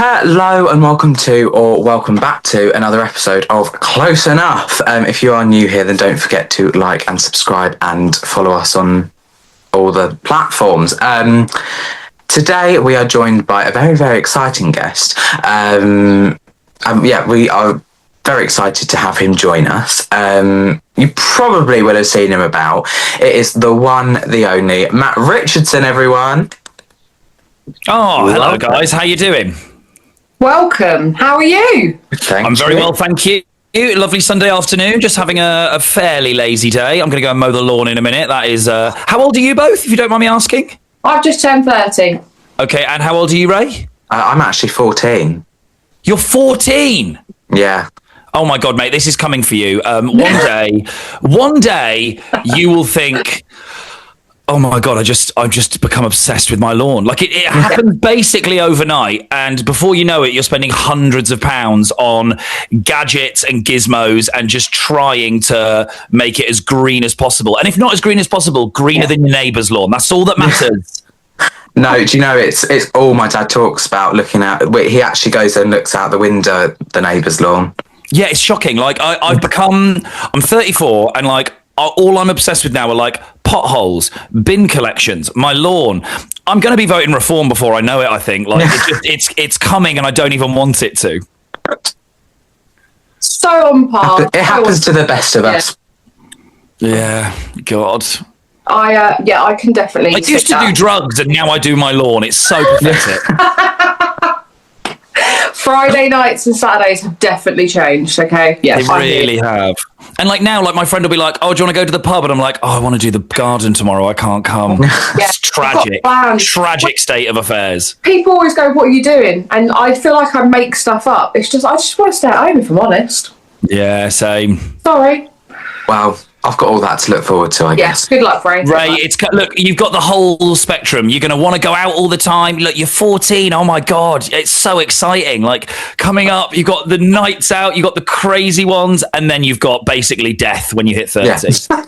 Hello and welcome back to another episode of Close Enough. If you are new here, then don't forget to like and subscribe and follow us on all the platforms. Today we are joined by a very, very exciting guest. We are very excited to have him join us. You probably will have seen him about. It is the one, the only, Matt Richardson, everyone. Oh, hello guys. How you doing? Welcome. How are you? I'm very well, thank you. Lovely Sunday afternoon. Just having a fairly lazy day. I'm going to go and mow the lawn in a minute. That is. How old are you both, if you don't mind me asking? I've just turned 30. Okay, and how old are you, Ray? I'm actually 14. You're 14? Yeah. Oh my God, mate, this is coming for you. One day, you will think, oh my God, I've just become obsessed with my lawn. Like it happened basically overnight. And before you know it, you're spending hundreds of pounds on gadgets and gizmos and just trying to make it as green as possible. And if not as green as possible, greener than your neighbour's lawn. That's all that matters. No, do you know, it's all my dad talks about looking at. He actually goes and looks out the window at the neighbour's lawn. Yeah, it's shocking. Like I'm 34 and like, all I'm obsessed with now are like potholes, bin collections, my lawn. I'm going to be voting reform before I know it. I think like it's coming, and I don't even want it to. So on par. It happens to the best of us. Yeah, God. I can definitely. I used to do drugs, and now I do my lawn. It's so pathetic. Friday nights and Saturdays have definitely changed, okay? Yeah, they really have. And like now, like my friend will be like, oh, do you want to go to the pub? And I'm like, oh, I want to do the garden tomorrow. I can't come. It's tragic state of affairs. People always go, what are you doing? And I feel like I make stuff up. I just want to stay at home, if I'm honest. Yeah, same. Sorry. Well, I've got all that to look forward to, I guess. Good luck, Ray. Look, you've got the whole spectrum. You're going to want to go out all the time. Look, you're 14. Oh my God. It's so exciting. Like coming up, you've got the nights out, you've got the crazy ones, and then you've got basically death when you hit 30. Yeah.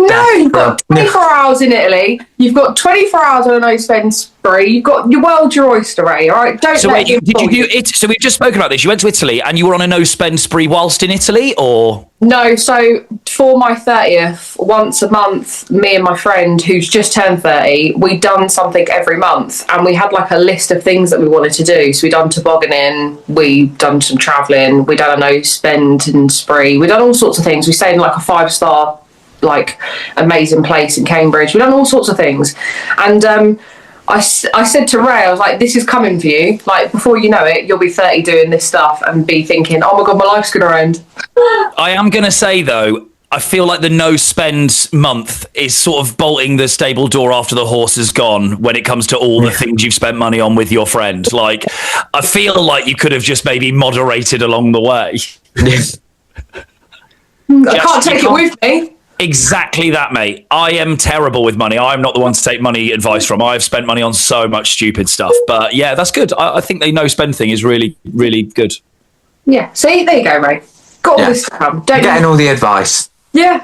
No, you've got 24 hours in Italy. You've got 24 hours on a no-spend spree. You've got your world, your oyster, Ray. All right, don't. So wait, did you do it? So we've just spoken about this. You went to Italy and you were on a no-spend spree whilst in Italy, or no? So for my 30th, once a month, me and my friend who's just turned 30, we'd done something every month, and we had like a list of things that we wanted to do. So we done tobogganing, we done some travelling, we done a no-spend and spree, we done all sorts of things. We stayed in like a 5-star. Like amazing place in Cambridge. We've done all sorts of things, and I said to Ray, I was like, this is coming for you. Like before you know it, you'll be 30 doing this stuff and be thinking, oh my God, my life's gonna end. I am gonna say though, I feel like the no spend month is sort of bolting the stable door after the horse is gone when it comes to all the things you've spent money on with your friend. Like I feel like you could have just maybe moderated along the way. I can't take it with me. Exactly that, mate. I am terrible with money. I'm not the one to take money advice from. I've spent money on so much stupid stuff. But yeah, that's good. I think the no spend thing is really, really good. Yeah. See, there you go, Ray. Got all this to come. Getting all the advice. Yeah.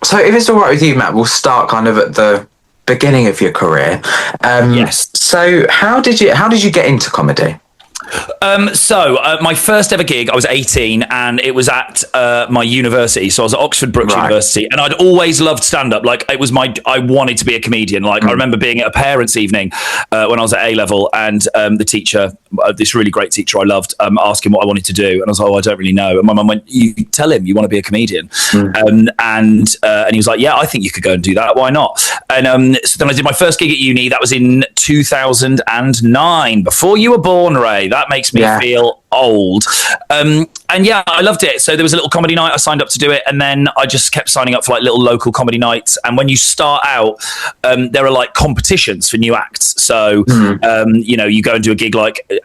So if it's all right with you, Matt, we'll start kind of at the beginning of your career. Yes. So how did you get into comedy? My first ever gig, I was 18 and it was at my university. So I was at Oxford Brookes University, and I'd always loved stand-up. Like I wanted to be a comedian. Like I remember being at a parents' evening when I was at A-level, and the teacher, this really great teacher I loved, asking what I wanted to do. And I was like, oh, I don't really know. And my mum went, you tell him you want to be a comedian. And he was like, yeah, I think you could go and do that. Why not? And so then I did my first gig at uni. That was in 2009, before you were born, Ray. That makes me feel old. And yeah, I loved it. So there was a little comedy night. I signed up to do it, and then I just kept signing up for like little local comedy nights. And when you start out, there are like competitions for new acts. So you go and do a gig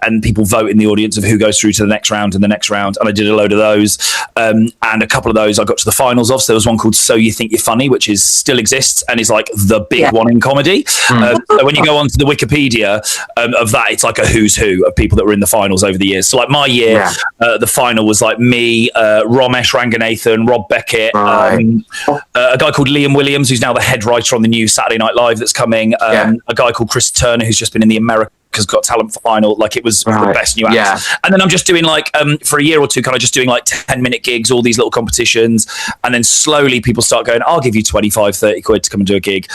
and people vote in the audience of who goes through to the next round and the next round. And I did a load of those, and a couple of those I got to the finals of. So there was one called So You Think You're Funny, which still exists and is like the big one in comedy. So when you go onto the Wikipedia of that, it's like a who's who of people that were in the finals over the years. So like my year, the final was like me, Ramesh Ranganathan, Rob Beckett, a guy called Liam Williams, who's now the head writer on the new Saturday Night Live that's coming, a guy called Chris Turner, who's just been in the America's Got Talent final. Like, it was the best new acts. And then I'm just doing like, for a year or two, kind of just doing like 10-minute gigs, all these little competitions. And then slowly people start going, I'll give you 25, 30 quid to come and do a gig.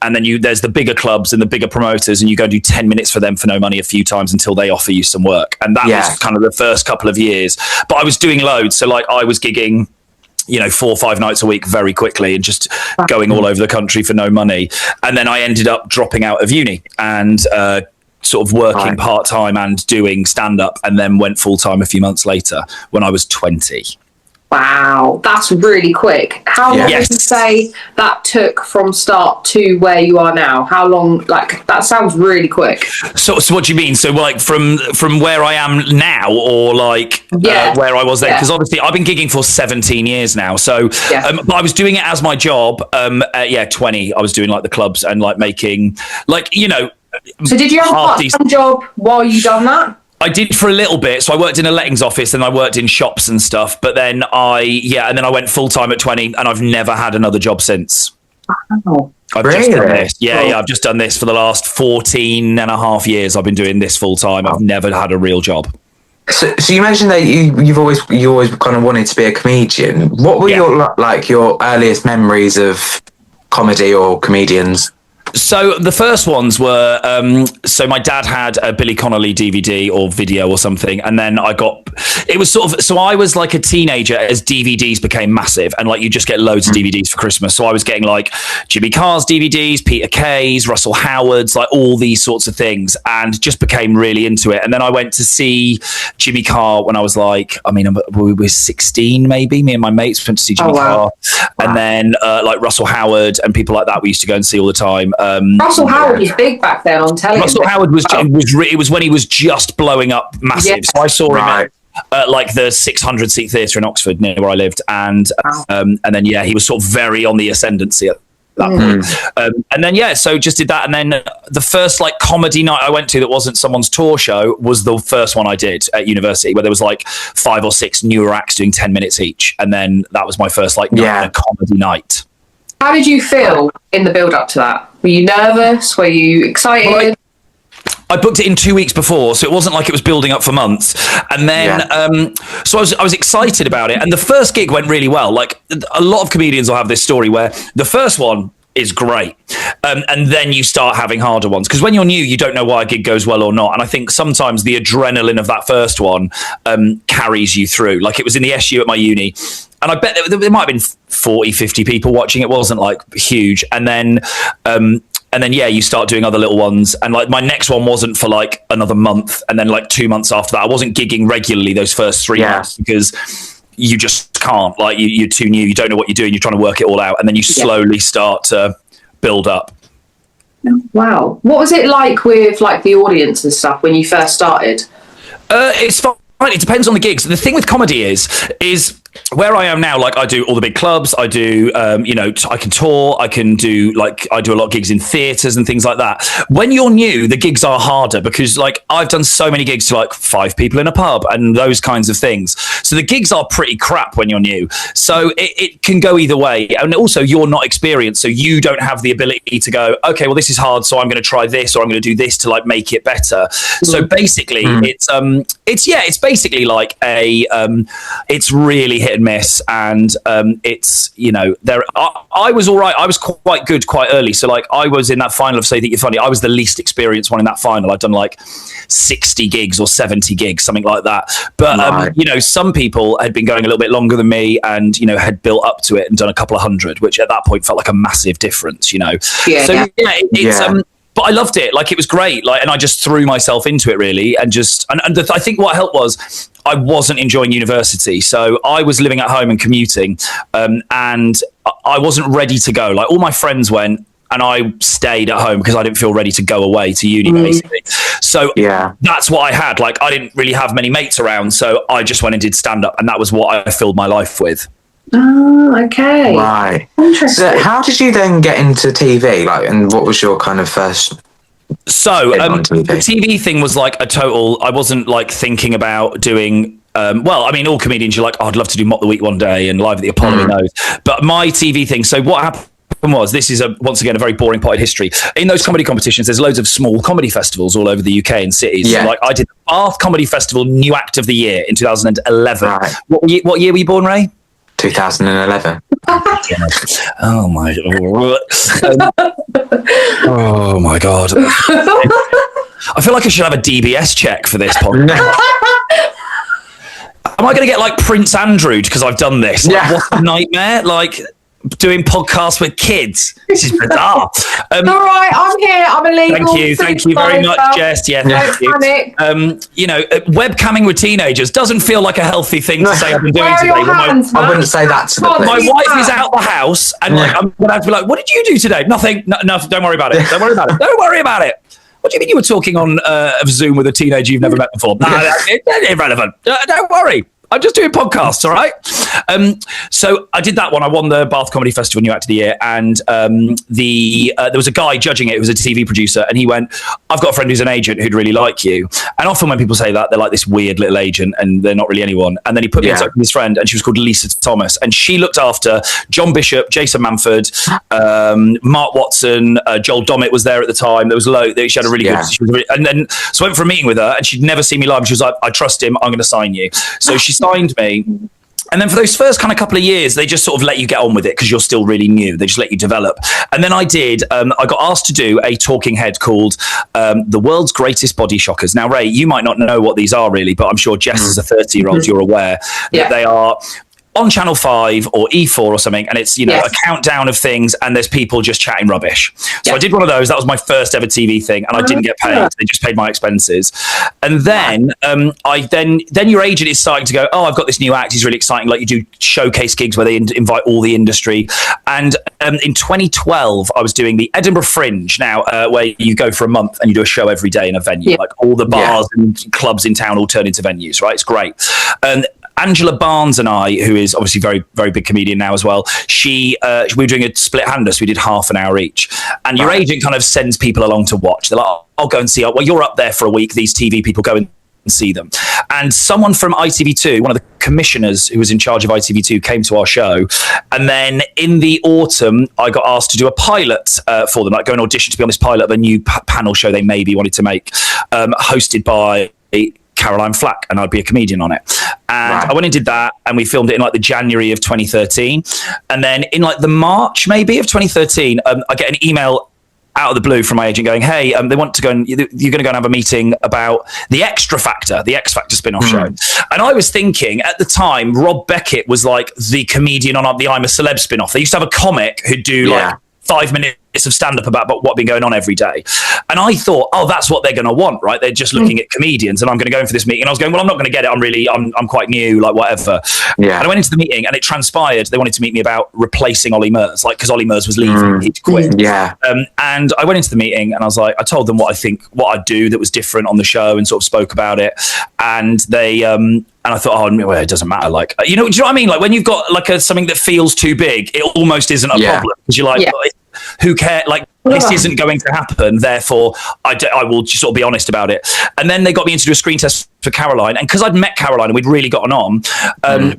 And then there's the bigger clubs and the bigger promoters, and you go and do 10 minutes for them for no money a few times until they offer you some work. And that was kind of the first couple of years. But I was doing loads. So like I was gigging, 4 or 5 nights a week very quickly and just going all over the country for no money. And then I ended up dropping out of uni and sort of working part-time and doing stand-up, and then went full-time a few months later when I was 20. Wow, that's really quick. How long would you say that took from start to where you are now? How long? Like, that sounds really quick. So what do you mean? So like from where I am now, or like where I was then? Because obviously I've been gigging for 17 years now. So but I was doing it as my job. 20. I was doing like the clubs and like making like So did you have a part-time job while you done that? I did for a little bit. So I worked in a lettings office and I worked in shops and stuff. But then and then I went full time at 20, and I've never had another job since. Wow. I've just done this. I've just done this for the last 14 and a half years. I've been doing this full time. I've never had a real job. So you mentioned that you always kind of wanted to be a comedian. What were your earliest memories of comedy or comedians? So the first ones were, so my dad had a Billy Connolly DVD or video or something. And then so I was like a teenager as DVDs became massive, and like you just get loads of DVDs for Christmas. So I was getting like Jimmy Carr's DVDs, Peter Kay's, Russell Howard's, like all these sorts of things, and just became really into it. And then I went to see Jimmy Carr when I was like, we were 16 maybe. Me and my mates went to see Jimmy Carr. And then like Russell Howard and people like that we used to go and see all the time. Russell Howard was big back then on television. Russell Howard it was when he was just blowing up massive. So I saw him at like the 600 seat theatre in Oxford near where I lived, and then he was sort of very on the ascendancy at that point. And then so just did that, and then the first like comedy night I went to that wasn't someone's tour show was the first one I did at university, where there was like 5 or 6 newer acts doing 10 minutes each, and then that was my first like comedy night. How did you feel in the build up to that? Were you nervous? Were you excited? Well, I booked it in 2 weeks before, so it wasn't like it was building up for months. And then, so I was excited about it. And the first gig went really well. Like a lot of comedians will have this story where the first one is great. And then you start having harder ones. Because when you're new, you don't know why a gig goes well or not. And I think sometimes the adrenaline of that first one carries you through. Like it was in the SU at my uni. And I bet there might have been 40, 50 people watching. It wasn't like huge. And then, you start doing other little ones. And like my next one wasn't for like another month. And then like 2 months after that, I wasn't gigging regularly those first 3 months because you just can't. Like you're too new. You don't know what you're doing. You're trying to work it all out. And then you slowly start to build up. Wow. What was it like with like the audience and stuff when you first started? It's fine. It depends on the gigs. The thing with comedy is where I am now, like I do all the big clubs, I do, I can tour, I do a lot of gigs in theatres and things like that. When you're new, the gigs are harder because like I've done so many gigs to like 5 people in a pub and those kinds of things. So the gigs are pretty crap when you're new. So it can go either way. And also you're not experienced. So you don't have the ability to go, okay, well, this is hard. So I'm going to try this or I'm going to do this to like make it better. So basically it's basically like it's really hit and miss, and it's I was all right. I was quite good quite early, so like I was in that final of Say That You're Funny. I was the least experienced one in that final. I'd done like 60 gigs or 70 gigs, something like that. But some people had been going a little bit longer than me, and had built up to it and done a couple of hundred, which at that point felt like a massive difference. But I loved it. Like it was great. Like, and I just threw myself into it really. And I think what helped was I wasn't enjoying university. So I was living at home and commuting, and I wasn't ready to go. Like all my friends went, and I stayed at home because I didn't feel ready to go away to uni basically. So that's what I had. Like I didn't really have many mates around. So I just went and did stand up, and that was what I filled my life with. Oh, okay. Right. Interesting. So how did you then get into TV? Like, and what was your kind of first So the TV thing was like a total. I wasn't like thinking about doing. Well, I mean, all comedians, you're like, oh, I'd love to do Mock the Week one day and Live at the Apollo. Knows. But my TV thing. So what happened was, this is once again a very boring potted history. In those comedy competitions, there's loads of small comedy festivals all over the UK and cities. Yeah. So, like I did the Bath Comedy Festival New Act of the Year in 2011. Right. What year were you born, Ray? 2011. Oh my oh my god. I feel like I should have a DBS check for this podcast. Am I going to get like Prince Andrew because I've done this? Like, what a nightmare! Like doing podcasts with kids. This is bizarre. All right, I'm here. I'm illegal. Thank you very much, Jess. Yeah, thank you. You know, webcamming with teenagers doesn't feel like a healthy thing to say I've been doing today. I wouldn't say that to them. My wife is out the house, and like I'm going to have to be like, "What did you do today?" Nothing. No, don't worry about it. Don't worry about it. Don't worry about it. What do you mean you were talking on Zoom with a teenager you've never met before? It's irrelevant. Don't worry. I'm just doing podcasts, all right? So I did that one. I won the Bath Comedy Festival New Act of the Year, and there was a guy judging it who was a TV producer, and he went, I've got a friend who's an agent who'd really like you. And often when people say that, they're like this weird little agent, and they're not really anyone. And then he put me in touch with his friend, and she was called Lisa Thomas, and she looked after John Bishop, Jason Manford, Mark Watson, Joel Dommett was there at the time. There was she had a really good... and then, so I went for a meeting with her, and she'd never seen me live, and she was like, I trust him, I'm going to sign you. So she signed me. And then for those first kind of couple of years, they just sort of let you get on with it because you're still really new. They just let you develop. And then I got asked to do a talking head called The World's Greatest Body Shockers. Now, Ray, you might not know what these are really, but I'm sure Jess, as a 30-year-old, you're aware that they are on Channel 5 or E4 or something, and it's, a countdown of things, and there's people just chatting rubbish. So I did one of those. That was my first ever TV thing, and I didn't get paid. They just paid my expenses. And then then your agent is starting to go, oh, I've got this new act. He's really exciting. Like, you do showcase gigs where they invite all the industry. And in 2012, I was doing the Edinburgh Fringe, now where you go for a month and you do a show every day in a venue. Like, all the bars and clubs in town all turn into venues, right? It's great. Angela Barnes and I, who is obviously very, very big comedian now as well, we were doing a split hander, so we did half an hour each. And your agent kind of sends people along to watch. They're like, I'll go and see. Well, you're up there for a week. These TV people go and see them. And someone from ITV2, one of the commissioners who was in charge of ITV2, came to our show. And then in the autumn, I got asked to do a pilot for them, like go and audition to be on this pilot of a new panel show they maybe wanted to make, hosted by Caroline Flack, and I'd be a comedian on it. And I went and did that, and we filmed it in like the January of 2013. And then in like the March maybe of 2013, I get an email out of the blue from my agent going, hey, they want to go and you're going to go and have a meeting about the X Factor spin-off show. And I was thinking at the time, Rob Beckett was like the comedian on the I'm a Celeb spin-off. They used to have a comic who'd do like 5 minutes of stand-up about what had been going on every day. And I thought, oh, that's what they're going to want, right? They're just looking at comedians, and I'm going to go in for this meeting. And I was going, well, I'm not going to get it. I'm quite new, like whatever. Yeah. And I went into the meeting, and it transpired they wanted to meet me about replacing Ollie Murs, like, because Ollie Murs was leaving, he'd quit. Yeah. And I went into the meeting, and I was like, I told them what I'd do that was different on the show, and sort of spoke about it. And they, and I thought, oh, well, it doesn't matter. Like, do you know what I mean? Like, when you've got like something that feels too big, it almost isn't a problem, because you're like, who cares? Like, this isn't going to happen. Therefore, I will just sort of be honest about it. And then they got me in to do a screen test for Caroline. And because I'd met Caroline and we'd really gotten on,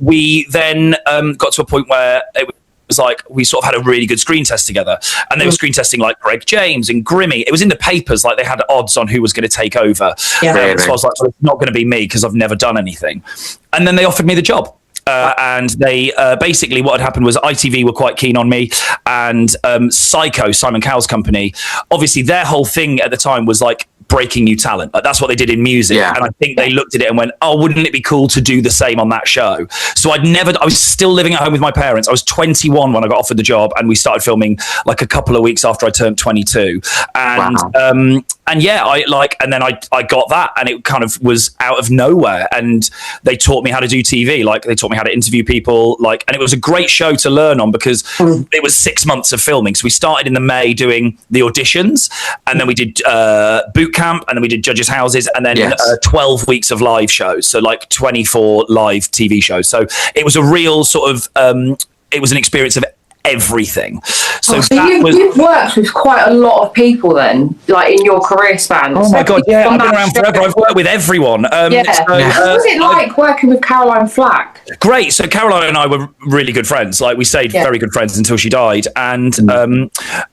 we then got to a point where it was like we sort of had a really good screen test together. And they were screen testing like Greg James and Grimmy. It was in the papers, like they had odds on who was going to take over. So I was like, well, it's not going to be me because I've never done anything. And then they offered me the job. And they basically, what had happened was ITV were quite keen on me, and Psycho, Simon Cowell's company, obviously their whole thing at the time was like breaking new talent. Like, that's what they did in music. And I think they looked at it and went, oh, wouldn't it be cool to do the same on that show? So I was still living at home with my parents. I was 21 when I got offered the job, and we started filming like a couple of weeks after I turned 22. And and then I got that, and it kind of was out of nowhere. And they taught me how to do TV. Like, they taught me how to interview people. Like, and it was a great show to learn on because it was 6 months of filming. So we started in the May doing the auditions, and then we did boot camp, and then we did judges' houses, and then 12 weeks of live shows. So like 24 live TV shows. So it was a real sort of, it was an experience of everything. So you've worked with quite a lot of people then, like in your career span. Oh my God, yeah, I've been around forever. I've worked with everyone. What was it like working with Caroline Flack? Great. So Caroline and I were really good friends. Like we stayed very good friends until she died. And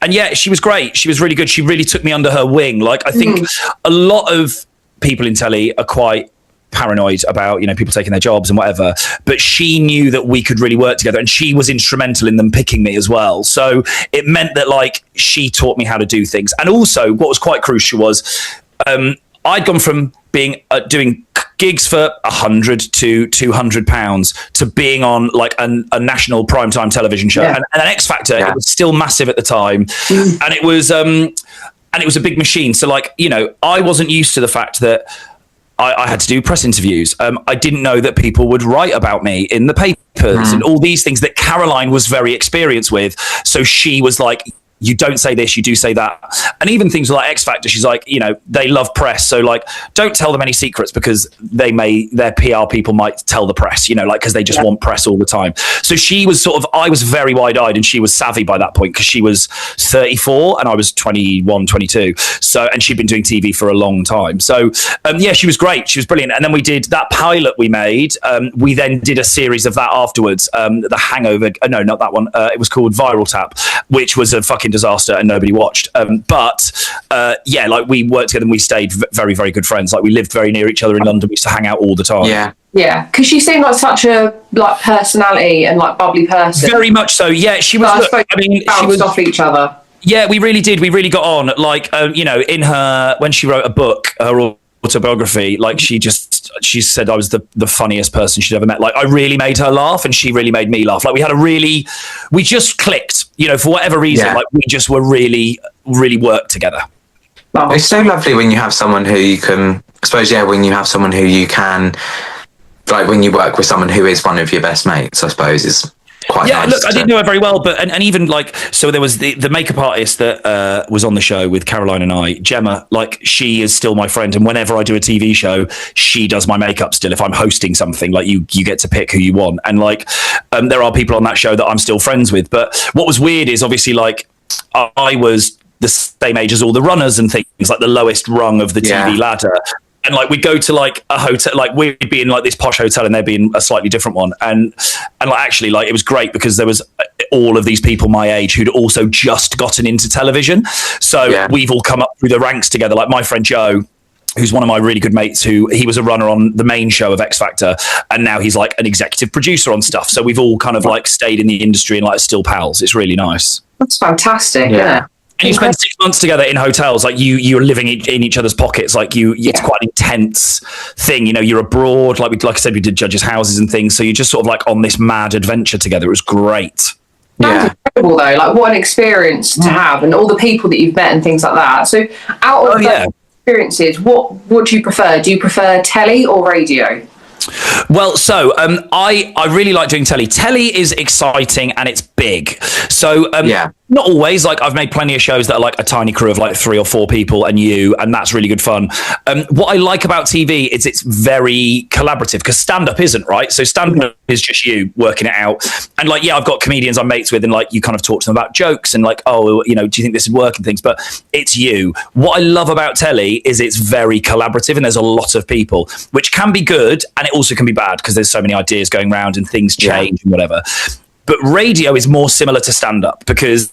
yeah, she was great. She was really good. She really took me under her wing. Like I think a lot of people in telly are quite paranoid about, you know, people taking their jobs and whatever, but she knew that we could really work together, and she was instrumental in them picking me as well. So it meant that like she taught me how to do things. And also what was quite crucial was I'd gone from being doing gigs for £100 to £200 to being on like a national primetime television show, and an X Factor. It was still massive at the time, and it was a big machine. So like, you know, I wasn't used to the fact that I had to do press interviews. I didn't know that people would write about me in the papers and all these things that Caroline was very experienced with. So she was like, you don't say this, you do say that. And even things like X Factor, she's like, you know, they love press. So like, don't tell them any secrets because their PR people might tell the press, you know, like, because they just want press all the time. So she was I was very wide eyed and she was savvy by that point because she was 34 and I was 21, 22. So, and she'd been doing TV for a long time. So yeah, she was great. She was brilliant. And then we did that pilot we made. We then did a series of that afterwards. The Hangover, no, not that one. It was called Viral Tap, which was a fucking disaster and nobody watched. But yeah, like we worked together and we stayed very, very good friends. Like we lived very near each other in London. We used to hang out all the time. Yeah, because she seemed like such a like personality and like bubbly person. Very much so. Yeah, she was. I mean, she was off each other. Yeah, we really did. We really got on. Like, you know, in when she wrote a book, her autobiography, like she said I was the funniest person she'd ever met. Like I really made her laugh and she really made me laugh. Like we just clicked, you know, for whatever reason. Like we just were really, really worked together. It's so lovely when you have someone who you can, I suppose, when you have someone who you can, like when you work with someone who is one of your best mates, I suppose, is quite nice. Look, I didn't know her very well, but and even like, so there was the makeup artist that was on the show with Caroline and I, Gemma. Like she is still my friend, and whenever I do a TV show, she does my makeup still. If I'm hosting something, like you get to pick who you want, and like there are people on that show that I'm still friends with. But what was weird is obviously like I was the same age as all the runners and things, like the lowest rung of the TV ladder. And like we'd go to like a hotel, like we'd be in like this posh hotel and they'd be in a slightly different one. And like actually like it was great because there was all of these people my age who'd also just gotten into television. So we've all come up through the ranks together. Like my friend Joe, who's one of my really good mates, he was a runner on the main show of X Factor, and now he's like an executive producer on stuff. So we've all kind of like stayed in the industry and like still pals. It's really nice. That's fantastic. Yeah. And you spend 6 months together in hotels, like you're living in each other's pockets. Like it's quite an intense thing. You know, you're abroad. Like I said, we did judges' houses and things. So you're just sort of like on this mad adventure together. It was great. That's incredible though. Like what an experience to have, and all the people that you've met and things like that. So out of those experiences, what do you prefer? Do you prefer telly or radio? Well, so I really like doing telly. Telly is exciting and it's big. So not always. Like I've made plenty of shows that are like a tiny crew of like 3 or 4 people and that's really good fun. What I like about TV is it's very collaborative because stand-up isn't, right? So stand-up is just you working it out. And like, I've got comedians I'm mates with and like you kind of talk to them about jokes and like, oh, you know, do you think this would work and things? But it's you. What I love about telly is it's very collaborative and there's a lot of people, which can be good and it also can be bad because there's so many ideas going around and things change and whatever. But radio is more similar to stand-up because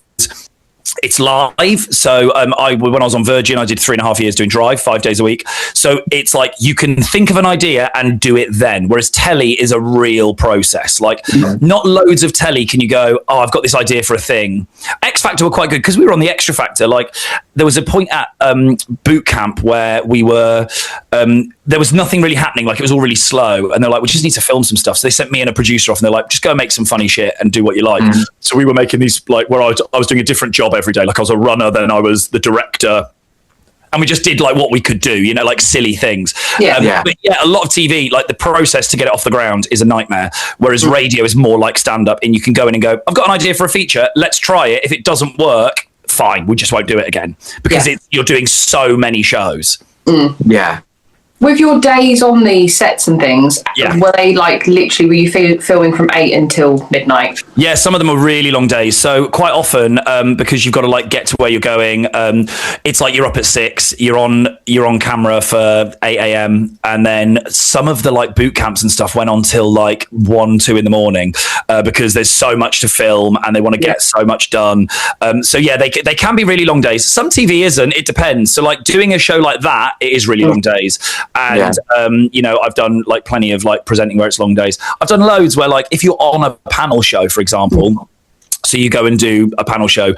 it's live. So when I was on Virgin, I did 3.5 years doing Drive 5 days a week. So it's like you can think of an idea and do it then. Whereas telly is a real process. Like not loads of telly can you go, oh, I've got this idea for a thing. X Factor were quite good because we were on the Extra Factor. Like there was a point at boot camp where we were, there was nothing really happening. Like it was all really slow. And they're like, we just need to film some stuff. So they sent me and a producer off and they're like, just go and make some funny shit and do what you like. So we were making these like where I was doing a different job every day. Like I was a runner, then I was the director. And we just did like what we could do, you know, like silly things. But a lot of TV, like the process to get it off the ground is a nightmare. Whereas radio is more like stand up and you can go in and go, I've got an idea for a feature. Let's try it. If it doesn't work, fine. We just won't do it again because you're doing so many shows. Yeah. With your days on the sets and things, were they like literally, were you filming from 8 until midnight? Yeah, some of them are really long days. So quite often, because you've got to like get to where you're going, it's like you're up at 6, you're on camera for 8 a.m. and then some of the like boot camps and stuff went on till like 1, 2 in the morning because there's so much to film and they want to get so much done. So yeah, they can be really long days. Some TV isn't. It depends. So like doing a show like that, it is really long days. And you know, I've done like plenty of like presenting where it's long days. I've done loads where like if you're on a panel show, for example, so you go and do a panel show,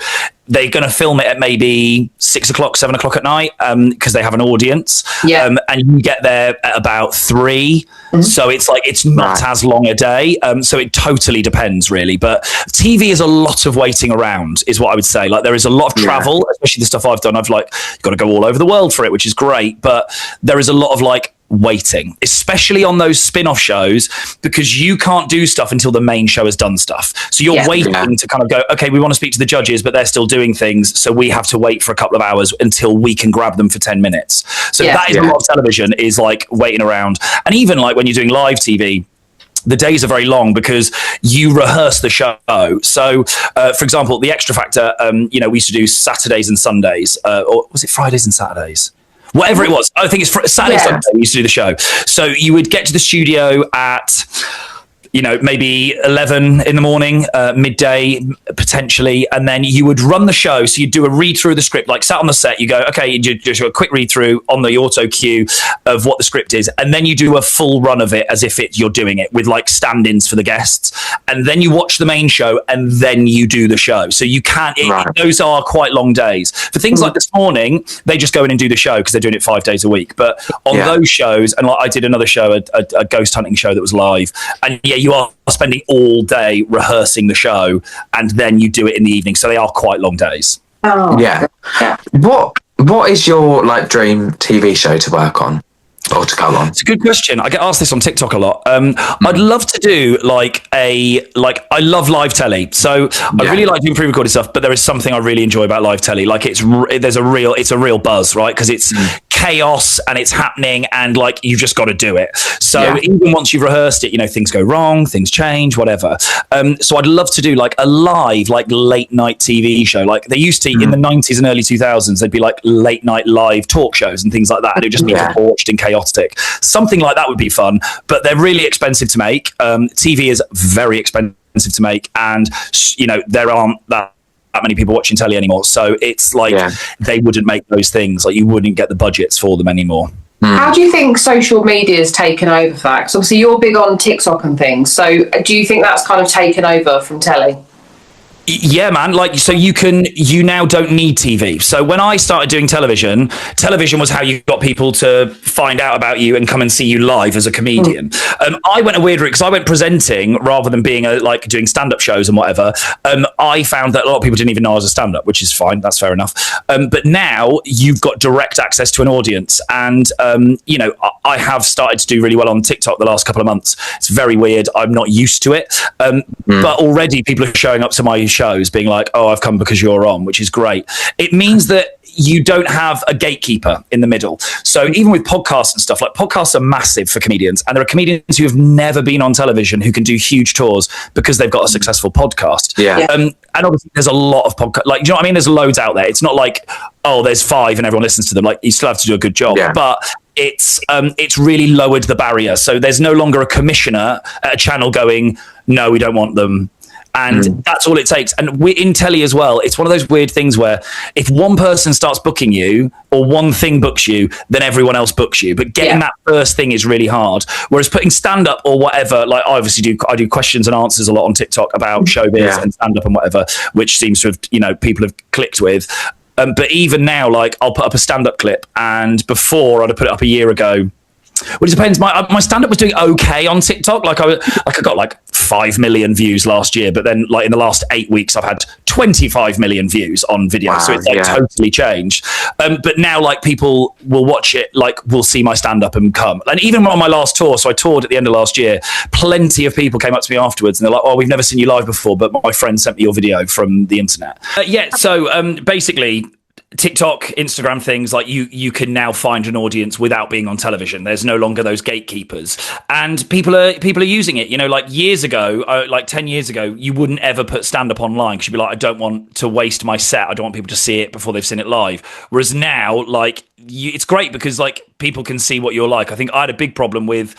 they're going to film it at maybe 6 o'clock, 7 o'clock at night because they have an audience. And you get there at about 3. So it's like, it's not as long a day. So it totally depends really. But TV is a lot of waiting around is what I would say. Like there is a lot of travel, especially the stuff I've done. I've like got to go all over the world for it, which is great. But there is a lot of like waiting, especially on those spin-off shows, because you can't do stuff until the main show has done stuff. So you're waiting to kind of go, okay, we want to speak to the judges, but they're still doing things. So we have to wait for a couple of hours until we can grab them for 10 minutes. So that is a lot of television, is like waiting around. And even like when you're doing live TV, the days are very long because you rehearse the show. So, for example, the Extra Factor, you know, we used to do Saturdays and Sundays, or was it Fridays and Saturdays? Whatever it was, I think it's Saturday, Sunday we used to do the show. So you would get to the studio at, you know, maybe 11 in the morning, midday potentially, and then you would run the show. So you'd do a read through of the script, like sat on the set, you go, okay, you do a quick read through on the auto cue of what the script is, and then you do a full run of it as if you're doing it with like stand-ins for the guests, and then you watch the main show, and then you do the show. So you can't, those are quite long days. For things like this morning, they just go in and do the show because they're doing it 5 days a week. But on those shows, and like I did another show, a ghost hunting show that was live, and you are spending all day rehearsing the show and then you do it in the evening, so they are quite long days. What is your like dream TV show to work on or to go on? It's a good question. I get asked this on TikTok a lot. I'd love to do I love live telly, so I really like doing pre-recorded stuff, but there is something I really enjoy about live telly. Like it's a real buzz, right? Because it's chaos and it's happening and like you've just got to do it. So even once you've rehearsed it, you know, things go wrong, things change, whatever. So I'd love to do like a live, like late night TV show. Like they used to in the 90s and early 2000s, they'd be like late night live talk shows and things like that. And it would just be debauched and chaotic. Something like that would be fun, but they're really expensive to make. TV is very expensive to make, and you know, there aren't that many people watching telly anymore, so it's like they wouldn't make those things, like you wouldn't get the budgets for them anymore. How do you think social media has taken over for that? 'Cause obviously you're big on TikTok and things, so do you think that's kind of taken over from telly? Yeah, man. Like, so you now don't need TV. So when I started doing television was how you got people to find out about you and come and see you live as a comedian. I went a weird route because I went presenting rather than being like doing stand-up shows and whatever. I found that a lot of people didn't even know I was a stand-up, which is fine. That's fair enough. But now you've got direct access to an audience. And, you know, I have started to do really well on TikTok the last couple of months. It's very weird. I'm not used to it. But already people are showing up to my shows being like, oh, I've come because you're on, which is great. It means that you don't have a gatekeeper in the middle. So even with podcasts and stuff, like podcasts are massive for comedians, and there are comedians who have never been on television who can do huge tours because they've got a successful podcast. And obviously there's a lot of podcasts, like, do you know what I mean? There's loads out there. It's not like, oh, there's 5 and everyone listens to them. Like, you still have to do a good job, but it's really lowered the barrier. So there's no longer a commissioner at a channel going, no, we don't want them. And that's all it takes. And in telly as well, it's one of those weird things where if one person starts booking you or one thing books you, then everyone else books you. But getting that first thing is really hard. Whereas putting stand-up or whatever, like I do questions and answers a lot on TikTok about showbiz and stand-up and whatever, which seems to have, you know, people have clicked with. But even now, like I'll put up a stand-up clip, and before I'd have put it up a year ago. Well, it depends. My stand-up was doing okay on TikTok. Like I got like 5 million views last year, but then like in the last 8 weeks, I've had 25 million views on video. Wow, so it's like totally changed. But now like people will watch it, like will see my stand-up and come. And even on my last tour, so I toured at the end of last year, plenty of people came up to me afterwards and they're like, oh, we've never seen you live before, but my friend sent me your video from the internet. So basically, TikTok, Instagram things, like you can now find an audience without being on television. There's no longer those gatekeepers, and people are using it. You know, like years ago, like 10 years ago, you wouldn't ever put stand up online because you'd be like, I don't want to waste my set. I don't want people to see it before they've seen it live. Whereas now, like, it's great because like people can see what you're like. I think I had a big problem with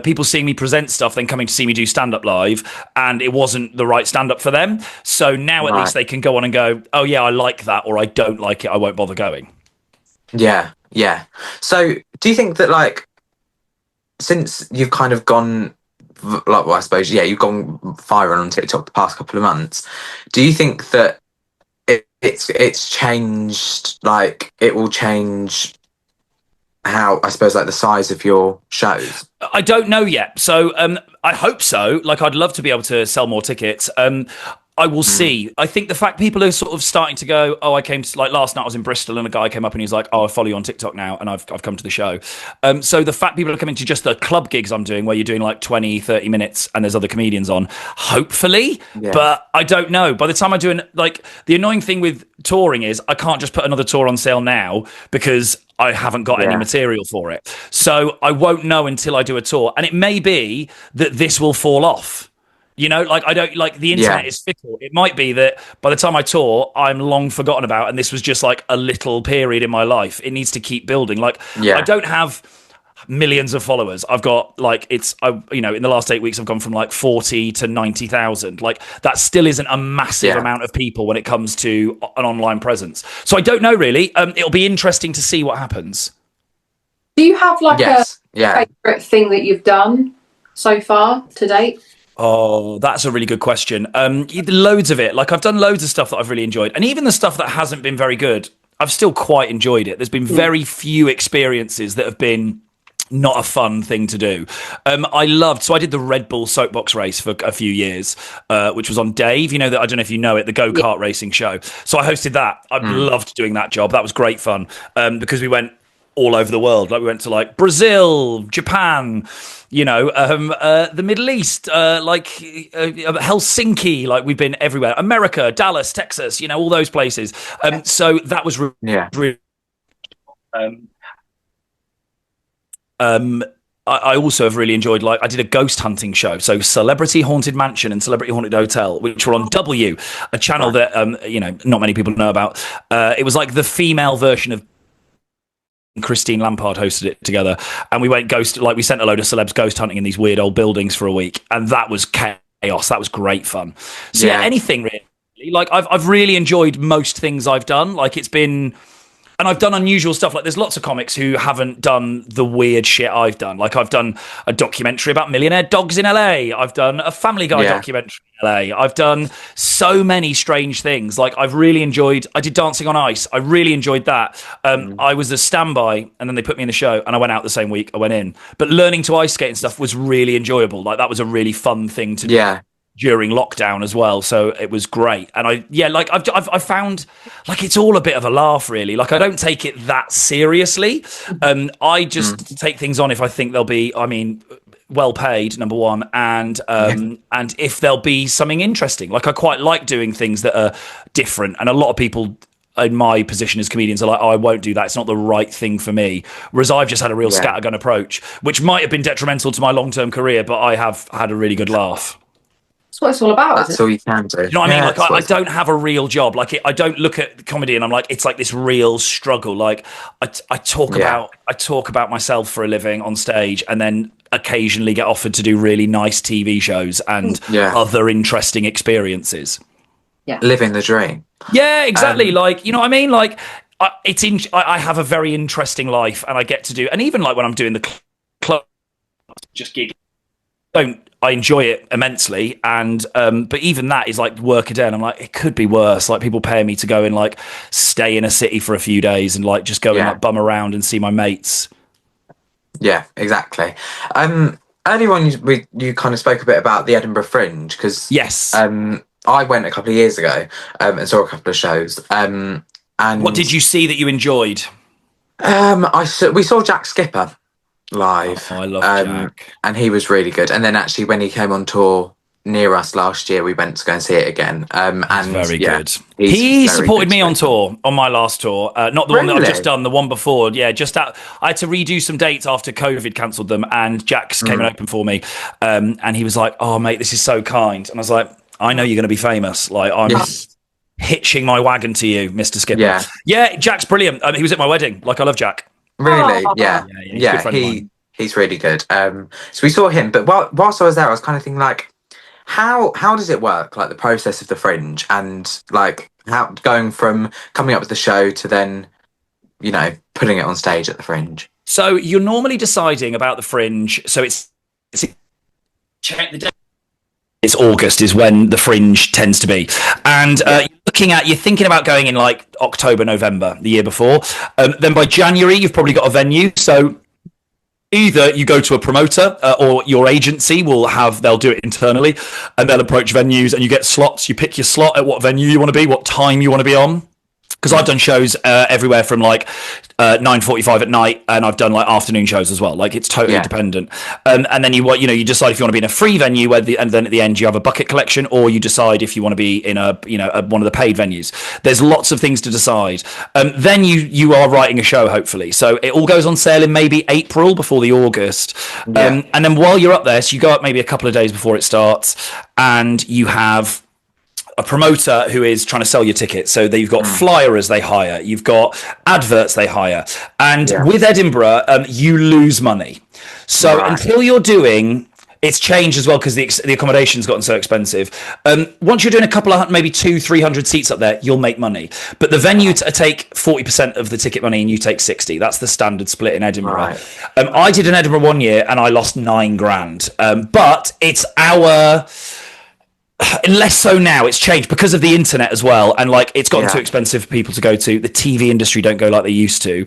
people seeing me present stuff, then coming to see me do stand up live, and it wasn't the right stand up for them. So now at least they can go on and go, oh yeah, I like that, or I don't like it, I won't bother going. Yeah. So do you think that, like, since you've kind of gone, like, well, I suppose, you've gone viral on TikTok the past couple of months, do you think that it's changed, like, it will change how, I suppose, like, the size of your shows? I don't know yet. So I hope so. Like, I'd love to be able to sell more tickets. I will see. I think the fact people are sort of starting to go, oh, I came to, like, last night I was in Bristol and a guy came up and he was like, oh, I follow you on TikTok now and I've come to the show. So the fact people are coming to just the club gigs I'm doing where you're doing like 20, 30 minutes and there's other comedians on, hopefully, but I don't know. By the time I'm doing, like, the annoying thing with touring is I can't just put another tour on sale now because I haven't got any material for it. So I won't know until I do a tour. And it may be that this will fall off. You know, like, I don't, like, the internet is fickle. It might be that by the time I tour, I'm long forgotten about, and this was just like a little period in my life. It needs to keep building. Like, I don't have millions of followers. I've got, like, you know, in the last 8 weeks, I've gone from like 40 to 90,000. Like, that still isn't a massive amount of people when it comes to an online presence. So I don't know, really. It'll be interesting to see what happens. Do you have like a favourite thing that you've done so far to date? Oh, that's a really good question. Loads of it. Like, I've done loads of stuff that I've really enjoyed. And even the stuff that hasn't been very good, I've still quite enjoyed it. There's been very few experiences that have been not a fun thing to do. So I did the Red Bull soapbox race for a few years, which was on Dave. You know, that, I don't know if you know it, the go-kart racing show. So I hosted that. I loved doing that job. That was great fun because we went all over the world. Like, we went to like Brazil, Japan, you know, the Middle East, like Helsinki. Like, we've been everywhere. America, Dallas, Texas, you know, all those places. So that was really. I also have really enjoyed, like, I did a ghost hunting show, so Celebrity Haunted Mansion and Celebrity Haunted Hotel, which were on W, a channel that you know, not many people know about. It was like the female version of Christine Lampard hosted it together, and we went ghost, like, we sent a load of celebs ghost hunting in these weird old buildings for a week, and that was chaos. That was great fun. So anything really. Like, I've really enjoyed most things I've done. Like, it's been. And I've done unusual stuff. Like, there's lots of comics who haven't done the weird shit I've done. Like, I've done a documentary about millionaire dogs in LA. I've done a Family Guy documentary in LA. I've done so many strange things. Like, I've really enjoyed. I did Dancing on Ice. I really enjoyed that. I was a standby, and then they put me in the show, and I went out the same week I went in. But learning to ice skate and stuff was really enjoyable. Like, that was a really fun thing to do. During lockdown as well, so it was great. And I've found, like, it's all a bit of a laugh, really. Like, I don't take it that seriously. I just take things on if I think they'll be, I mean, well paid, number one, and if there'll be something interesting. Like, I quite like doing things that are different, and a lot of people in my position as comedians are like, oh, I won't do that, it's not the right thing for me. Whereas I've just had a real scattergun approach, which might have been detrimental to my long-term career, but I have had a really good laugh. That's what it's all about. That's all you can do. You know what I mean? Like, I don't have a real job. Like, I don't look at comedy and I'm like, it's like this real struggle. Like, I talk about myself for a living on stage, and then occasionally get offered to do really nice TV shows and other interesting experiences. Yeah, living the dream. Yeah, exactly. Like, you know what I mean? Like, I have a very interesting life, and I get to do. And even like when I'm doing the club, just gigging. I enjoy it immensely, and but even that is like work a day, and I'm like, it could be worse. Like, people pay me to go and like stay in a city for a few days and like just go and like bum around and see my mates. Yeah, exactly. Earlier on, you kind of spoke a bit about the Edinburgh Fringe, because I went a couple of years ago and saw a couple of shows. And what did you see that you enjoyed? We saw Jack Skipper live. Oh, I love Jack, and he was really good. And then actually, when he came on tour near us last year. We went to go and see it again. And Very good. he's He very supported good me on speaker. tour, on my last tour. Not the one that I've Really? just done, the one before. Yeah, just that. I had to redo some dates after COVID cancelled them, and Jax came and opened for me. And he was like, "Oh, mate, this is so kind." And I was like, "I know you're going to be famous. Like, I'm hitching my wagon to you, Mr. Skipper." Yeah, Jack's brilliant. He was at my wedding. Like, I love Jack. Really? Yeah. He's a good friend of mine. He's really good. So we saw him, but whilst I was there, I was kind of thinking like, how does it work? Like the process of the Fringe, and like how going from coming up with the show to then, putting it on stage at the Fringe. So you're normally deciding about the Fringe. So it's check the day. It's August is when the Fringe tends to be, and you're thinking about going in like October, November, the year before. Then by January, you've probably got a venue. So either you go to a promoter or your agency they'll do it internally, and they'll approach venues and you get slots. You pick your slot at what venue you want to be, what time you want to be on. Because I've done shows everywhere from like 9:45 at night, and I've done like afternoon shows as well. Like it's totally dependent. And then you decide if you want to be in a free venue, and then at the end you have a bucket collection, or you decide if you want to be in one of the paid venues. There's lots of things to decide. Then you are writing a show, hopefully. So it all goes on sale in maybe April before the August. And then while you're up there, so you go up maybe a couple of days before it starts, and you have a promoter who is trying to sell your tickets. So you've got flyers they hire, you've got adverts they hire, and with Edinburgh, you lose money. So until you're doing, it's changed as well because the accommodation's gotten so expensive. Once you're doing a couple of maybe 200-300 seats up there, you'll make money. But the venue take 40% of the ticket money and you take 60. That's the standard split in Edinburgh. Right. I did in Edinburgh one year and I lost $9,000. But it's less so now. It's changed because of the internet as well, and like it's gotten too expensive for people to go to. The TV industry don't go like they used to.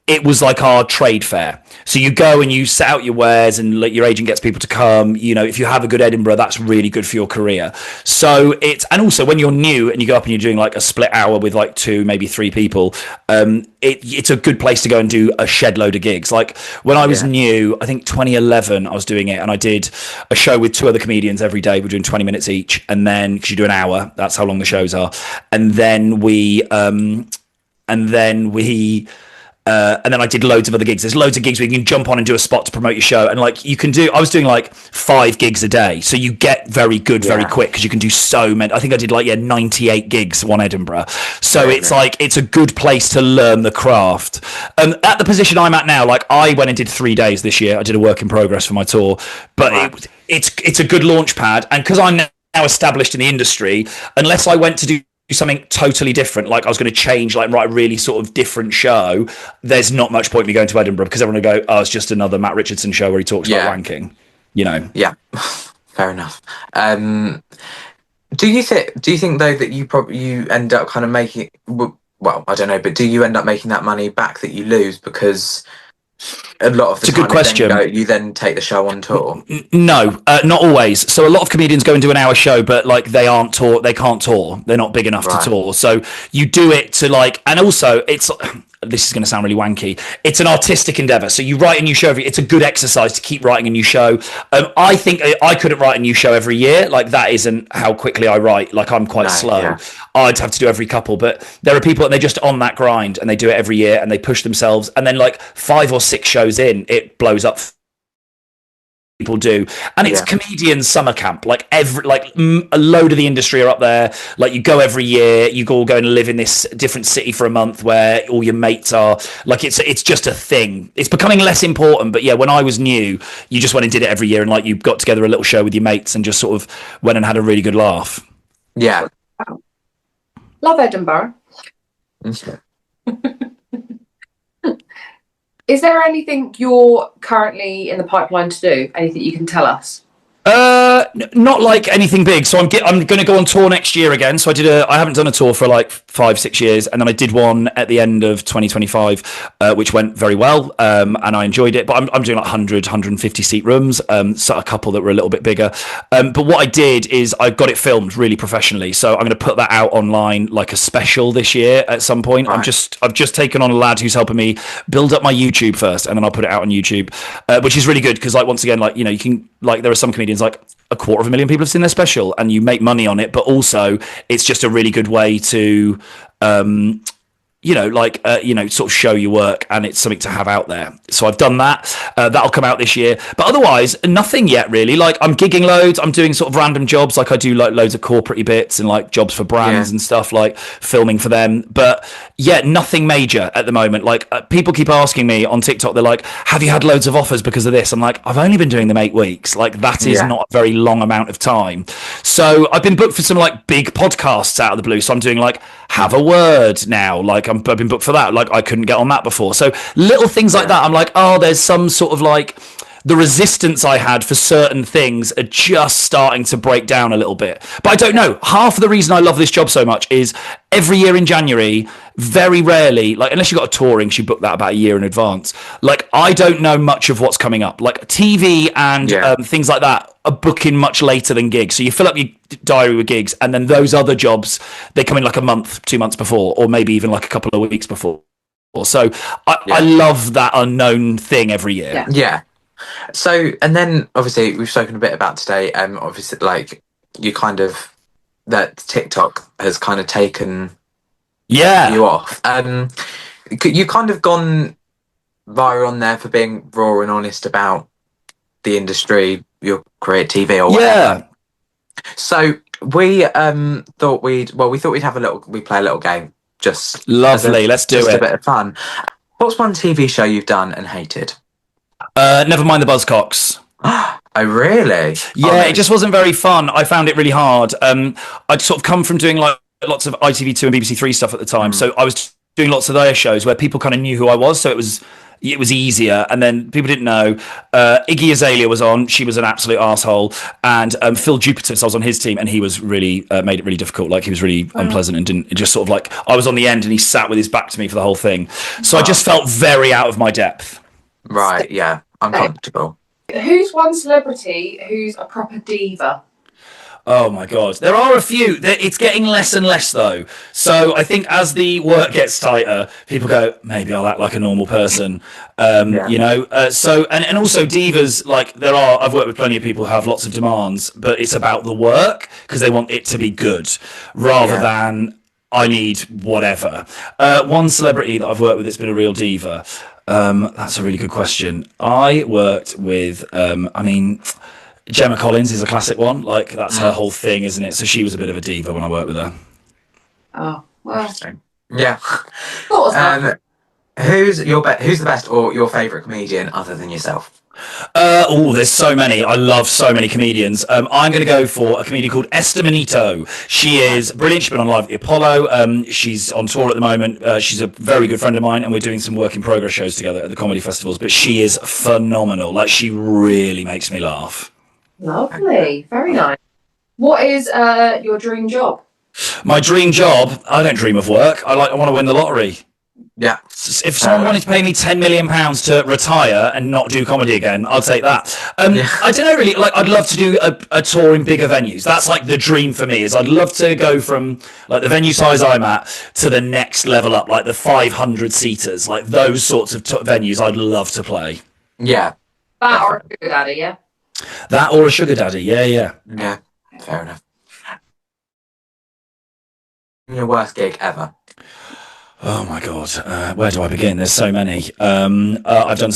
It was like our trade fair. So you go and you set out your wares, and like, your agent gets people to come. If you have a good Edinburgh, that's really good for your career. So and also when you're new and you go up and you're doing like a split hour with like 2, maybe 3 people, it's a good place to go and do a shed load of gigs. Like when I was new, I think 2011, I was doing it, and I did a show with 2 other comedians every day. We're doing 20 minutes each, and then because you do an hour, that's how long the shows are, and then and then I did loads of other gigs. There's loads of gigs where you can jump on and do a spot to promote your show. And like I was doing like 5 gigs a day. So you get very good very quick because you can do so many. I think I did 98 gigs one Edinburgh. So it's a good place to learn the craft. At the position I'm at now, like I went and did 3 days this year. I did a work in progress for my tour, but it's a good launch pad. And because I'm now established in the industry, unless I went to do something totally different, like I was going to change, like write a really sort of different show, there's not much point me going to Edinburgh because everyone will go, oh, it's just another Matt Richardson show where he talks about wanking, Yeah, fair enough. Do you think though that you end up kind of making, well, I don't know, but do you end up making that money back that you lose because a lot of the time, it's a good question. You then take the show on tour? No, not always. So a lot of comedians go and do an hour show, but like they can't tour. They're not big enough to tour. So you do it to like, and also this is going to sound really wanky. It's an artistic endeavor. So you write a new show it's a good exercise to keep writing a new show. I think I couldn't write a new show every year. Like that isn't how quickly I write. Like I'm quite slow. Yeah. I'd have to do every couple, but there are people and they're just on that grind and they do it every year and they push themselves. And then like 5 or 6 shows in, it blows up. People do, and it's comedian summer camp. Like a load of the industry are up there. Like you go every year, you all go and live in this different city for a month where all your mates are. Like it's just a thing. It's becoming less important, but yeah, when I was new, you just went and did it every year, and like you got together a little show with your mates and just sort of went and had a really good laugh. Yeah, love Edinburgh. Is there anything you're currently in the pipeline to do? Anything you can tell us? Not like anything big. So I'm going to go on tour next year again. So I haven't done a tour for like 5-6 years, and then I did one at the end of 2025, which went very well, and I enjoyed it. But I'm doing like 150 seat rooms, so a couple that were a little bit bigger. But what I did is I got it filmed really professionally. So I'm going to put that out online like a special this year at some point. Right. I've just taken on a lad who's helping me build up my YouTube first, and then I'll put it out on YouTube, which is really good because like once again, like you can like there are some comedians like 250,000 people have seen their special, and you make money on it, but also it's just a really good way to sort of show your work, and it's something to have out there. So I've done that. That'll come out this year. But otherwise, nothing yet really. Like, I'm gigging loads. I'm doing sort of random jobs. Like, I do like loads of corporate bits and like jobs for brands and stuff, like filming for them. But yeah, nothing major at the moment. Like, people keep asking me on TikTok, they're like, have you had loads of offers because of this? I'm like, I've only been doing them 8 weeks. Like, that is not a very long amount of time. So I've been booked for some like big podcasts out of the blue. So I'm doing like Have a Word now. Like, I've been booked for that. Like, I couldn't get on that before. So little things like that. I'm like, oh, there's some sort of like, the resistance I had for certain things are just starting to break down a little bit. But I don't know. Half of the reason I love this job so much is every year in January, very rarely, like, unless you've got a touring, you book that about a year in advance. Like, I don't know much of what's coming up. Like, TV and things like that are booking much later than gigs. So you fill up your diary with gigs, and then those other jobs, they come in like a month, 2 months before, or maybe even like a couple of weeks before. So I love that unknown thing every year. Yeah. So, and then obviously we've spoken a bit about today, obviously, like, you kind of, that TikTok has kind of taken you off. You kind of gone viral on there for being raw and honest about the industry, your career, TV or whatever. Yeah. So we thought we'd play a little game. Just lovely. Let's do it. A bit of fun. What's one TV show you've done and hated? Never mind the Buzzcocks. Oh, really? Yeah, it just wasn't very fun. I found it really hard. I'd sort of come from doing like lots of ITV2 and BBC Three stuff at the time, so I was doing lots of their shows where people kind of knew who I was, so it was easier. And then people didn't know. Iggy Azalea was on; she was an absolute asshole. And Phil Jupitus, I was on his team, and he was really made it really difficult. Like, he was really unpleasant and didn't just sort of like, I was on the end, and he sat with his back to me for the whole thing. So I just felt very out of my depth. Right? Yeah, uncomfortable. Who's one celebrity who's a proper diva? Oh my God. There are a few. It's getting less and less though. So I think as the work gets tighter, people go, maybe I'll act like a normal person. You know, and also divas, like, I've worked with plenty of people who have lots of demands, but it's about the work because they want it to be good rather than I need whatever. One celebrity that I've worked with that's been a real diva. That's a really good question. I worked with, Gemma Collins is a classic one. Like, that's her whole thing, isn't it? So she was a bit of a diva when I worked with her. Oh, well. Yeah. Who's the best or your favourite comedian other than yourself? There's so many. I love so many comedians. I'm going to go for a comedian called Esther Manito. She is brilliant. She's been on Live at the Apollo. She's on tour at the moment. She's a very good friend of mine, and we're doing some work in progress shows together at the comedy festivals. But she is phenomenal. Like, she really makes me laugh. Lovely. Very nice. What is your dream job? My dream job? I don't dream of work. I want to win the lottery. Yeah. If someone wanted to pay me £10 million to retire and not do comedy again, I'll take that. I don't know, really. Like, I'd love to do a tour in bigger venues. That's like the dream for me. Is I'd love to go from like the venue size I'm at to the next level up, like the 500 seaters, like those sorts of venues. I'd love to play. Yeah. That or a sugar daddy, yeah. That or a sugar daddy, yeah. Yeah. Fair enough. Your worst gig ever? Oh my God, where do I begin? There's so many. I've done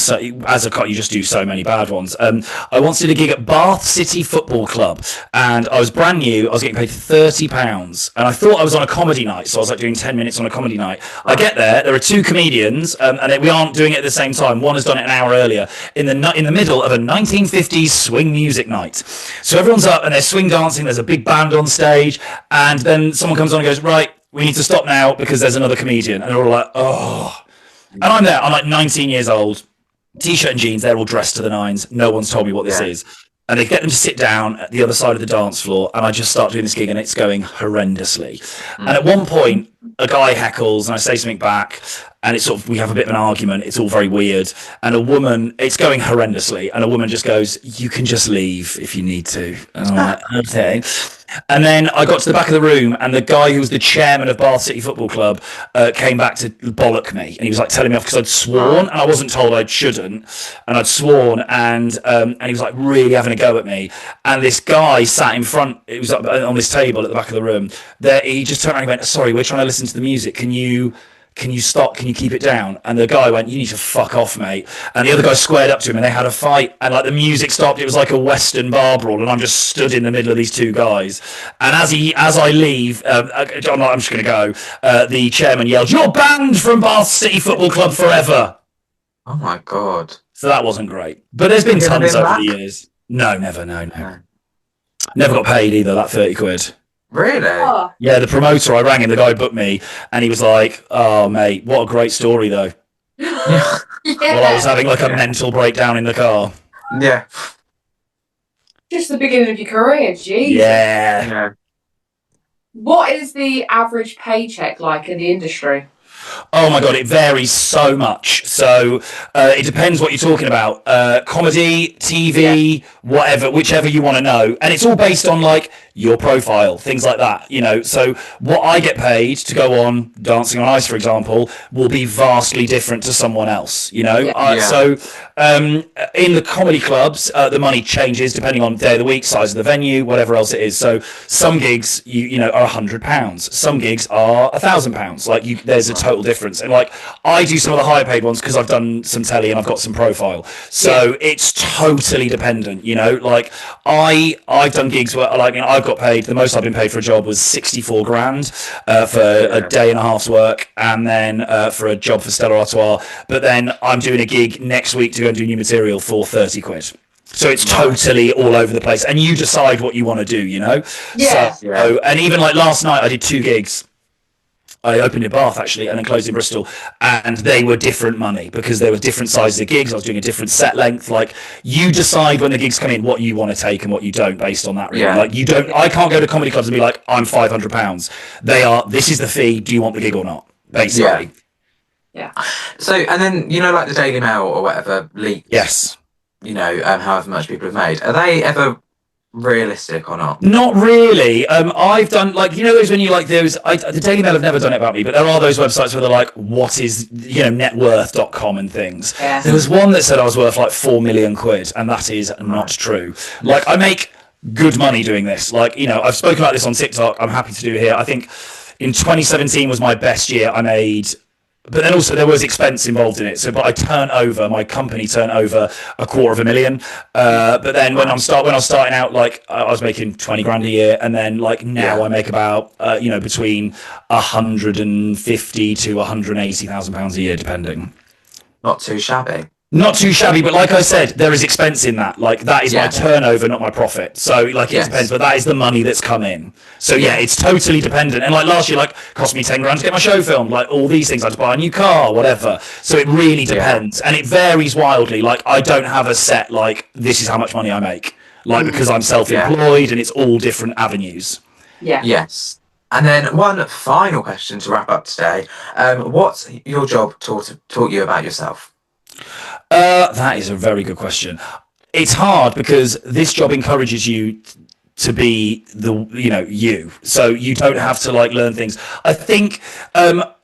as a cop, you just do so many bad ones. I once did a gig at Bath City Football Club, and I was brand new. I was getting paid £30, and I thought I was on a comedy night, so I was like doing 10 minutes on a comedy night. I get there are two comedians, and we aren't doing it at the same time. One has done it an hour earlier in the middle of a 1950s swing music night. So everyone's up and they're swing dancing. There's a big band on stage, and then someone comes on and goes, right, we need to stop now because there's another comedian. And they're all like, oh. And I'm there. I'm like 19 years old, T-shirt and jeans. They're all dressed to the nines. No one's told me what this is. And they get them to sit down at the other side of the dance floor. And I just start doing this gig and it's going horrendously. And at one point, a guy heckles and I say something back, and it's sort of, we have a bit of an argument. It's all very weird. And a woman, it's going horrendously, and a woman just goes, "You can just leave if you need to." And I'm like, okay. And then I got to the back of the room, and the guy who was the chairman of Bath City Football Club came back to bollock me, and he was like telling me off because I'd sworn, and I wasn't told I shouldn't, and I'd sworn, and he was like really having a go at me. And this guy sat in front, it was on this table at the back of the room. There, he just turned around and went, "Sorry, we're trying to listen to the music. Can you stop? Can you keep it down?" And the guy went, "You need to fuck off, mate." And the other guy squared up to him, and they had a fight. And like the music stopped. It was like a Western bar brawl, and I'm just stood in the middle of these two guys. And as I leave, I'm just going to go. The chairman yelled, "You're banned from Bath City Football Club forever." Oh my God. So that wasn't great. But there's been tons over the years. No, never, no. Never got paid either. That 30 quid. Really? Oh. Yeah, the promoter, I rang him, the guy booked me, and he was like, "Oh, mate, what a great story, though." Yeah. While I was having like a mental breakdown in the car. Yeah. Just the beginning of your career, geez. Yeah. What is the average paycheck like in the industry? Oh my God, it varies so much. So it depends what you're talking about. Comedy, TV, whatever, whichever you want to know. And it's all based on like your profile, things like that, you know. So what I get paid to go on Dancing on Ice, for example, will be vastly different to someone else, you know. So in the comedy clubs, the money changes depending on day of the week, size of the venue, whatever else it is. So some gigs, you know, are £100. Some gigs are £1,000. Like there's a total difference. And like I do some of the higher paid ones because I've done some telly and I've got some profile. So it's totally dependent, you know. Like I've done gigs where like, you know, I've got paid, the most I've been paid for a job was 64 grand for a day and a half's work, and then for a job for Stella Artois. But then I'm doing a gig next week to go and do new material for 30 quid. So it's totally all over the place, and you decide what you want to do, you know. So, and even like last night I did 2 gigs. I opened in Bath actually, and then closed in Bristol, and they were different money because they were different sizes of gigs. I was doing a different set length. Like you decide when the gigs come in what you want to take and what you don't based on that. Really. Like you don't. I can't go to comedy clubs and be like, "I'm £500." They are. This is the fee. Do you want the gig or not? Basically. Yeah. So and then you know like the Daily Mail or whatever leaks. Yes. You know however much people have made. Are they ever realistic or not? Not really. I've done like, you know, those when you like those, the Daily Mail have never done it about me, but there are those websites where they're like, what is, you know, networth.com and things. Yeah. There was one that said I was worth like 4 million quid, and that is not true. Like I make good money doing this. Like, you know, I've spoken about this on TikTok. I'm happy to do it here. I think in 2017 was my best year. I made, but then also there was expense involved in it. So, but my company turned over £250,000. But then when I was starting out, like I was making 20 grand a year, and then like now I make about you know, between 150 to 180,000 pounds a year, depending. Not too shabby. Not too shabby, but like I said, there is expense in that. Like that is my turnover, not my profit. So like it depends, but that is the money that's come in. So yeah, it's totally dependent. And like last year, like cost me 10 grand to get my show filmed. Like all these things, I had to buy a new car, whatever. So it really depends, and it varies wildly. Like I don't have a set like this is how much money I make. Like because I'm self-employed, and it's all different avenues. Yeah. Yes. And then one final question to wrap up today. What's your job taught you about yourself? That is a very good question. It's hard because this job encourages you to be you. So you don't have to like learn things. I think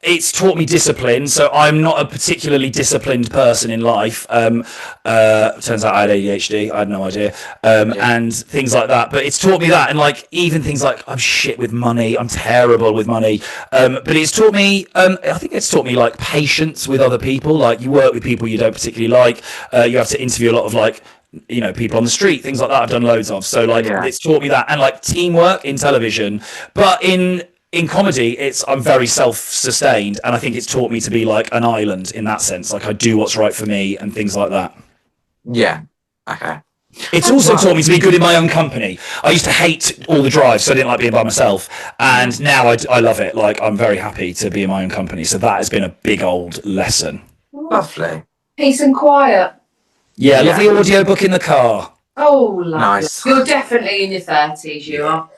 it's taught me discipline. So I'm not a particularly disciplined person in life. Turns out I had ADHD. I had no idea. And things like that. But it's taught me that. And like even things like I'm shit with money. I'm terrible with money. But it's taught me, I think it's taught me like patience with other people. Like you work with people you don't particularly like. You have to interview a lot of like, you know, people on the street, things like that. I've done loads of. So like it's taught me that, and like teamwork in television. But in comedy, I'm very self-sustained, and I think it's taught me to be like an island in that sense. Like I do what's right for me and things like that. Yeah. Okay. It's also taught me to be good in my own company. I used to hate all the drives, so I didn't like being by myself. And now I love it. Like I'm very happy to be in my own company. So that has been a big old lesson. Lovely. Peace and quiet. Yeah, love the audiobook in the car. Oh, lovely. Nice. You're definitely in your 30s, you are.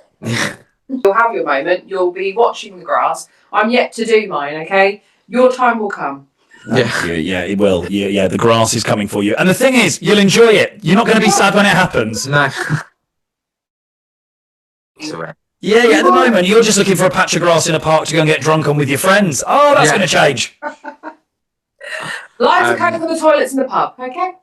You'll have your moment. You'll be watching the grass. I'm yet to do mine, okay? Your time will come. Yeah, it will. Yeah, the grass is coming for you. And the thing is, you'll enjoy it. You're not going to be sad when it happens. No. Yeah, at the moment, you're just looking for a patch of grass in a park to go and get drunk on with your friends. Oh, that's going to change. Lines are coming for the toilets in the pub, okay?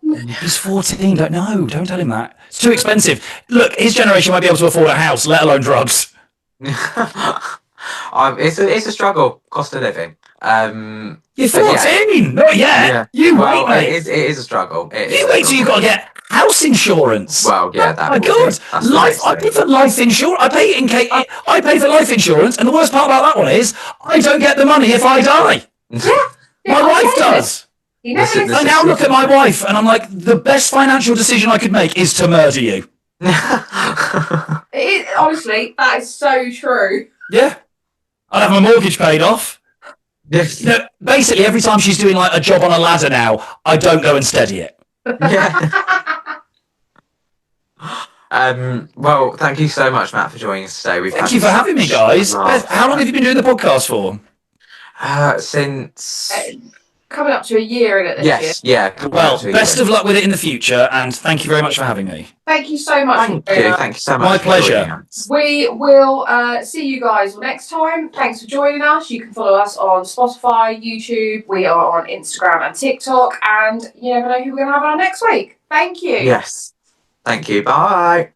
He's 14. Don't tell him that. It's too expensive. Look, his generation might be able to afford a house, let alone drugs. It's a struggle, cost of living. You're 14, not yet. Yeah. You well, wait, mate. It is a struggle. You wait till you've got to get house insurance. Well, yeah, that. My God, I pay for life insurance. I pay for life insurance, and the worst part about that one is I don't get the money if I die. My wife does. I now look at my wife and I'm like, the best financial decision I could make is to murder you. Honestly, that is so true. Yeah. I'd have my mortgage paid off. Yes. You know, basically, every time she's doing like a job on a ladder now, I don't go and steady it. Yeah. Well, thank you so much, Matt, for joining us today. Thank you for having me, guys. Beth, how long have you been doing the podcast for? Since coming up to a year in it this year. Yeah. Well, best of luck with it in the future, and thank you very much for having me. Thank you so much. Thank you so much. My pleasure. We will see you guys next time. Thanks for joining us. You can follow us on Spotify, YouTube. We are on Instagram and TikTok, and you never know who we're going to have on next week. Thank you. Yes. Thank you. Bye.